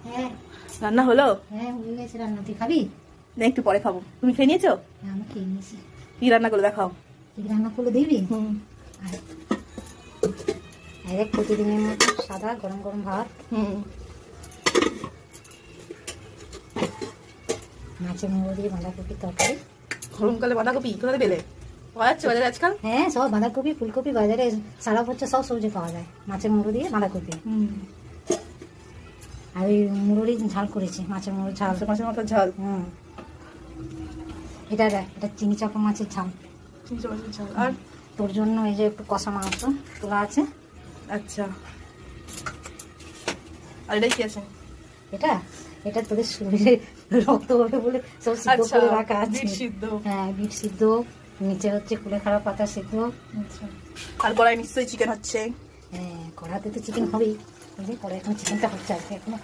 হ্যাঁ রান্না হলো? হ্যাঁ হয়ে গেছে রান্না। তুই খাবি? না, একটু পরে খাবো। তুমি খেয়ে নিয়েছো? হ্যাঁ আমি খেয়ে নিয়েছি। কি রান্না করে দেখাও। তুই রান্না করলে দিবি? হুম। দেখ প্রতিদিনের মতো সাদা গরম গরম ভাত, হুম। মাছের মুড়ো দিয়ে বাঁধাকপির তরকারি। গরমকালে বাঁধাকপি কোথায় পেলে? পাওয়া যাচ্ছে বাজারে আজকাল? হ্যাঁ সব বাঁধাকপি ফুলকপি বাজারে সারা বছর সব সবজি পাওয়া যায়। মাছের মুড়ো দিয়ে বাঁধাকপি। হুম। আর ওই মুড়োরই ঝাল করেছি, মাছের মুড়ো ঝাল। মাছের মাথার ঝাল। হুম। এটা দেখ, এটা চিনি চাপা মাছের ঝাল। মাছের ঝাল। আর তোর জন্য এই যে একটু কষা মাংস তোলা আছে। আচ্ছা, আর এটাই কি আছে? এটা এটা তোদের শরীরে রক্ত হবে বলে সব সিদ্ধ আচ্ছা, করে রাখা আছে। বিট সিদ্ধ। হ্যাঁ বিট সিদ্ধ, নিচে হচ্ছে কুলেখাড়া পাতা সিদ্ধ। আচ্ছা, আর কড়াই নিশ্চয়ই চিকেন হচ্ছে। হ্যাঁ কড়াতে তো চিকেন হবেই। এই যে কড়াই এখন চিকেনটা হচ্ছে, আর কি এখনো